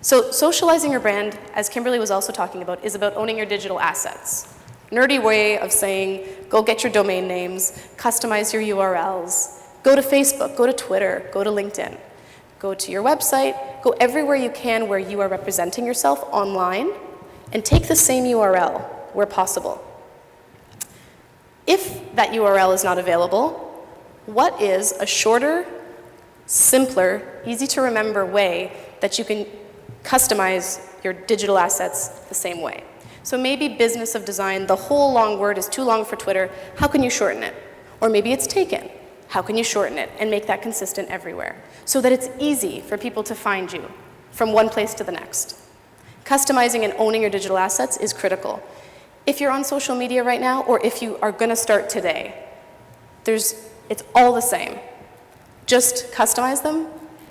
So socializing your brand, as Kimberly was also talking about, is about owning your digital assets. Nerdy way of saying, go get your domain names, customize your URLs, go to Facebook, go to Twitter, go to LinkedIn, go to your website, go everywhere you can where you are representing yourself online, and take the same URL where possible. If that URL is not available, what is a shorter, simpler, easy to remember way that you can customize your digital assets the same way? So maybe business of design, the whole long word is too long for Twitter. How can you shorten it? Or maybe it's taken. How can you shorten it and make that consistent everywhere so that it's easy for people to find you from one place to the next? Customizing and owning your digital assets is critical. If you're on social media right now, or if you are going to start today, it's all the same. Just customize them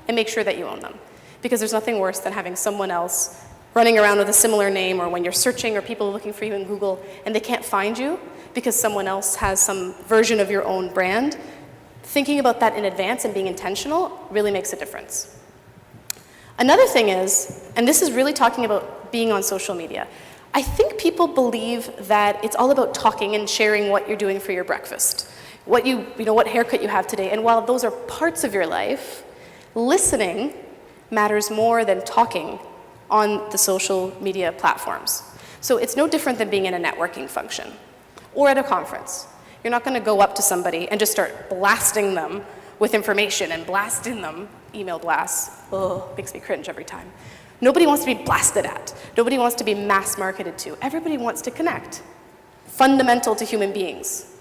and make sure that you own them. Because there's nothing worse than having someone else running around with a similar name, or when you're searching or people are looking for you in Google and they can't find you because someone else has some version of your own brand. Thinking about that in advance and being intentional really makes a difference. Another thing is, and this is really talking about being on social media, I think people believe that it's all about talking and sharing what you're doing for your breakfast, what haircut you have today. And while those are parts of your life, listening matters more than talking on the social media platforms. So it's no different than being in a networking function or at a conference. You're not going to go up to somebody and just start blasting them with information and blasting them, email blasts. Oh, makes me cringe every time. Nobody wants to be blasted at. Nobody wants to be mass marketed to. Everybody wants to connect. Fundamental to human beings.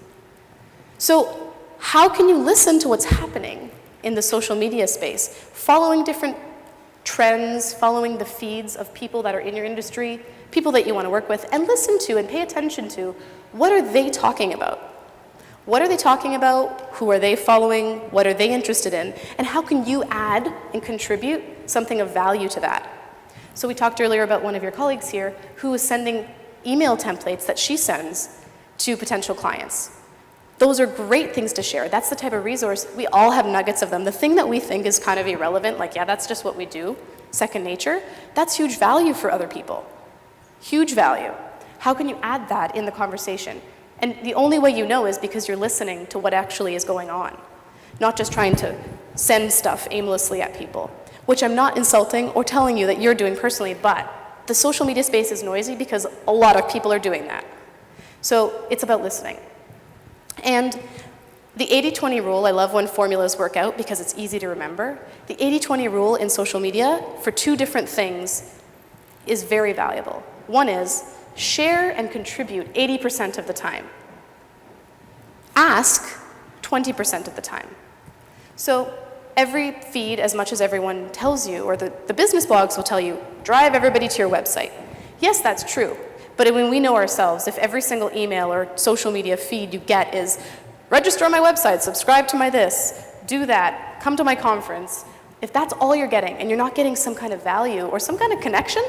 So how can you listen to what's happening in the social media space, following different trends, following the feeds of people that are in your industry, people that you want to work with, and listen to and pay attention to what are they talking about? What are they talking about? Who are they following? What are they interested in? And how can you add and contribute something of value to that? So we talked earlier about one of your colleagues here who is sending email templates that she sends to potential clients. Those are great things to share. That's the type of resource. We all have nuggets of them. The thing that we think is kind of irrelevant, like, yeah, that's just what we do, second nature, that's huge value for other people. Huge value. How can you add that in the conversation? And the only way you know is because you're listening to what actually is going on, not just trying to send stuff aimlessly at people, which I'm not insulting or telling you that you're doing personally, but the social media space is noisy because a lot of people are doing that. So it's about listening. And the 80-20 rule, I love when formulas work out because it's easy to remember. The 80-20 rule in social media for two different things is very valuable. One is share and contribute 80% of the time. Ask 20% of the time. So every feed, as much as everyone tells you, or the business blogs will tell you, drive everybody to your website. Yes, that's true. But when we know ourselves, if every single email or social media feed you get is, register on my website, subscribe to my this, do that, come to my conference, if that's all you're getting and you're not getting some kind of value or some kind of connection,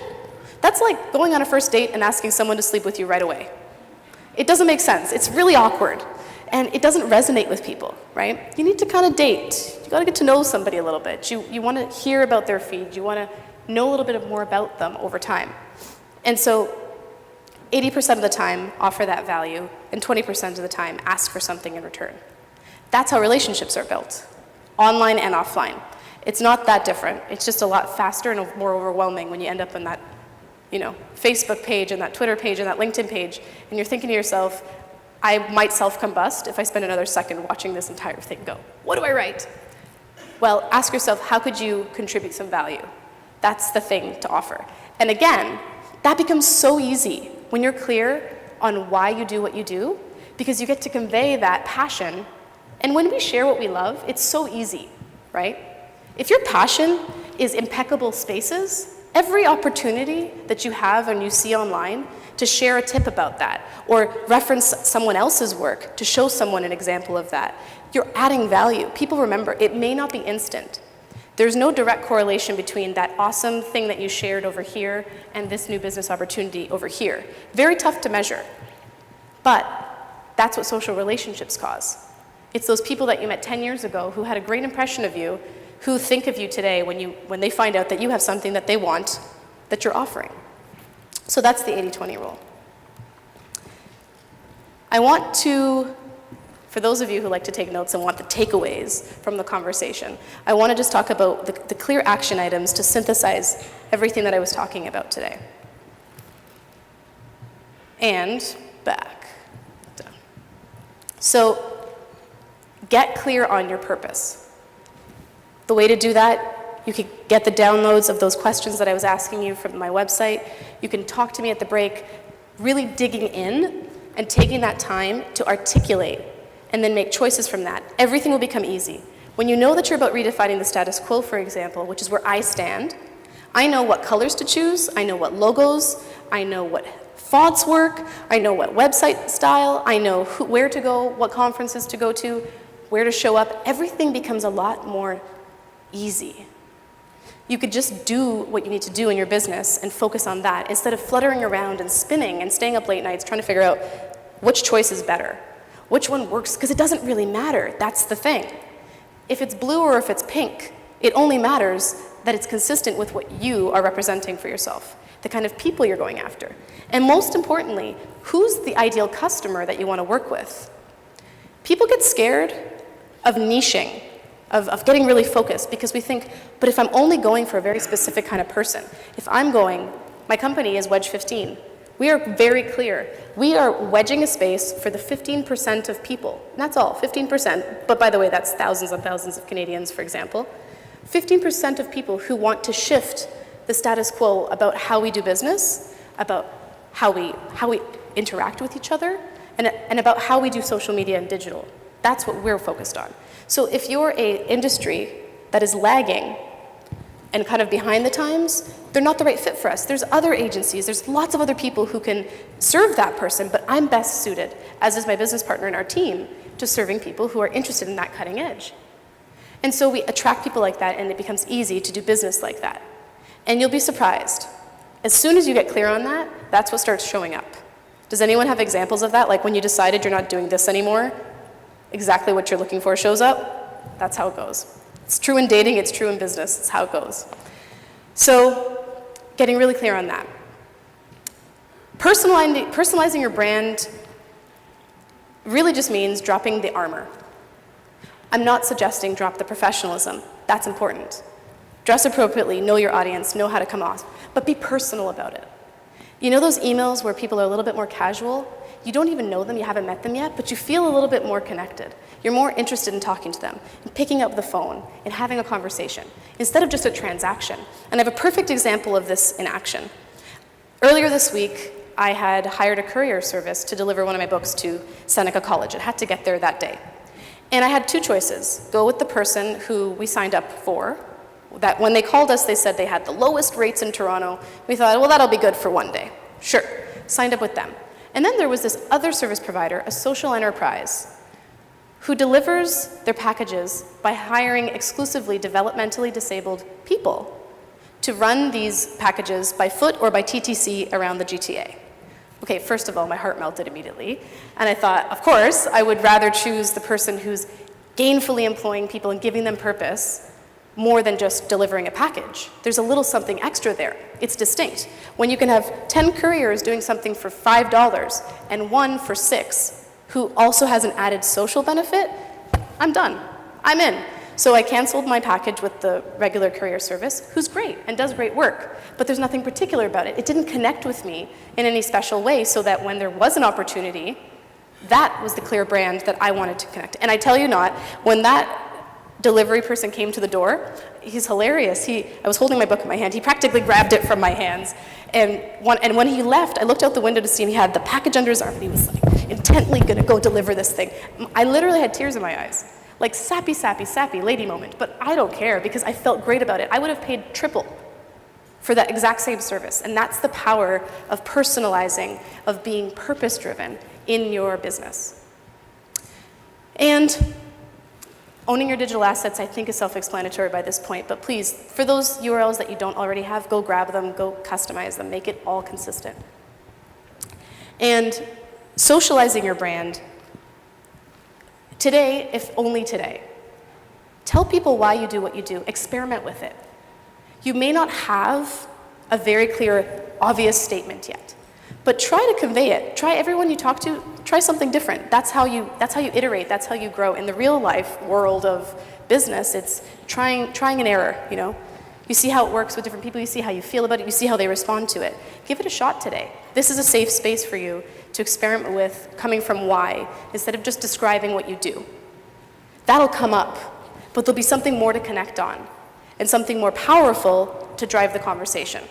that's like going on a first date and asking someone to sleep with you right away. It doesn't make sense. It's really awkward. And it doesn't resonate with people, right? You need to kind of date. You got to get to know somebody a little bit. You want to hear about their feed. You want to know a little bit more about them over time. And so 80% of the time, offer that value, and 20% of the time, ask for something in return. That's how relationships are built, online and offline. It's not that different. It's just a lot faster and more overwhelming when you end up on that, Facebook page and that Twitter page and that LinkedIn page, and you're thinking to yourself, I might self-combust if I spend another second watching this entire thing go. What do I write? Well, ask yourself, how could you contribute some value? That's the thing to offer. And again, that becomes so easy when you're clear on why you do what you do, because you get to convey that passion. And when we share what we love, it's so easy, right? If your passion is impeccable spaces, every opportunity that you have and you see online to share a tip about that, or reference someone else's work to show someone an example of that, you're adding value. People remember, it may not be instant. There's no direct correlation between that awesome thing that you shared over here and this new business opportunity over here. Very tough to measure. But that's what social relationships cause. It's those people that you met 10 years ago who had a great impression of you, who think of you today when they find out that you have something that they want, that you're offering. So that's the 80-20 rule. I want to, for those of you who like to take notes and want the takeaways from the conversation, I want to just talk about the clear action items to synthesize everything that I was talking about today. And back. Done. So get clear on your purpose. The way to do that, you can get the downloads of those questions that I was asking you from my website. You can talk to me at the break, really digging in and taking that time to articulate and then make choices from that. Everything will become easy. When you know that you're about redefining the status quo, for example, which is where I stand, I know what colors to choose, I know what logos, I know what fonts work, I know what website style, I know where to go, what conferences to go to, where to show up. Everything becomes a lot more easy. You could just do what you need to do in your business and focus on that instead of fluttering around and spinning and staying up late nights trying to figure out which choice is better, which one works, because it doesn't really matter. That's the thing. If it's blue or if it's pink, it only matters that it's consistent with what you are representing for yourself, the kind of people you're going after. And most importantly, who's the ideal customer that you want to work with? People get scared of niching, of getting really focused, because we think, but if I'm only going for a very specific kind of person, if I'm going, my company is Wedge 15. We are very clear. We are wedging a space for the 15% of people. And that's all, 15%. But by the way, that's thousands and thousands of Canadians, for example. 15% of people who want to shift the status quo about how we do business, about how we interact with each other, and about how we do social media and digital. That's what we're focused on. So if you're an industry that is lagging and kind of behind the times, they're not the right fit for us. There's other agencies, there's lots of other people who can serve that person, but I'm best suited, as is my business partner and our team, to serving people who are interested in that cutting edge. And so we attract people like that, and it becomes easy to do business like that. And you'll be surprised. As soon as you get clear on that, that's what starts showing up. Does anyone have examples of that? Like when you decided you're not doing this anymore, exactly what you're looking for shows up? That's how it goes. It's true in dating, it's true in business, it's how it goes. So, getting really clear on that. Personalizing your brand really just means dropping the armor. I'm not suggesting drop the professionalism. That's important. Dress appropriately, know your audience, know how to come off, but be personal about it. You know those emails where people are a little bit more casual? You don't even know them, you haven't met them yet, but you feel a little bit more connected. You're more interested in talking to them, and picking up the phone, and having a conversation, instead of just a transaction. And I have a perfect example of this in action. Earlier this week, I had hired a courier service to deliver one of my books to Seneca College. It had to get there that day. And I had two choices. Go with the person who we signed up for, that when they called us, they said they had the lowest rates in Toronto. We thought, well, that'll be good for one day. Sure, signed up with them. And then there was this other service provider, a social enterprise, who delivers their packages by hiring exclusively developmentally disabled people to run these packages by foot or by TTC around the GTA. Okay, first of all, my heart melted immediately. And I thought, of course, I would rather choose the person who's gainfully employing people and giving them purpose more than just delivering a package. There's a little something extra there. It's distinct. When you can have 10 couriers doing something for $5 and one for $6, who also has an added social benefit, I'm done. I'm in. So I canceled my package with the regular courier service, who's great and does great work, but there's nothing particular about it. It didn't connect with me in any special way, so that when there was an opportunity, that was the clear brand that I wanted to connect. And I tell you not, when that delivery person came to the door, he's hilarious. I was holding my book in my hand. He practically grabbed it from my hands. And when he left, I looked out the window to see him. He had the package under his arm, and he was like intently gonna go deliver this thing. I literally had tears in my eyes. Like sappy, sappy, sappy lady moment. But I don't care because I felt great about it. I would have paid triple for that exact same service. And that's the power of personalizing, of being purpose-driven in your business. And owning your digital assets, I think, is self-explanatory by this point, but please, for those URLs that you don't already have, go grab them, go customize them, make it all consistent. And socializing your brand, today, if only today, tell people why you do what you do, experiment with it. You may not have a very clear, obvious statement yet. But try to convey it. Try everyone you talk to, try something different. That's how you iterate, that's how you grow. In the real life world of business, it's trying and error, you know? You see how it works with different people, you see how you feel about it, you see how they respond to it. Give it a shot today. This is a safe space for you to experiment with coming from why, instead of just describing what you do. That'll come up, but there'll be something more to connect on, and something more powerful to drive the conversation.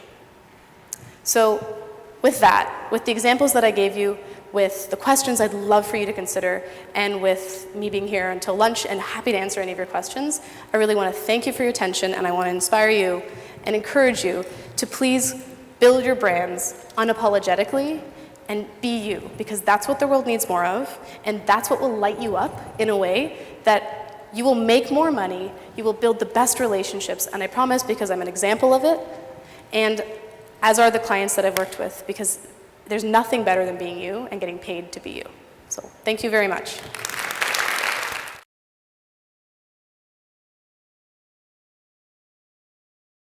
So with that, with the examples that I gave you, with the questions I'd love for you to consider, and with me being here until lunch and happy to answer any of your questions, I really want to thank you for your attention, and I want to inspire you and encourage you to please build your brands unapologetically and be you, because that's what the world needs more of, and that's what will light you up in a way that you will make more money, you will build the best relationships, and I promise, because I'm an example of it, and as are the clients that I've worked with, because there's nothing better than being you and getting paid to be you. So thank you very much.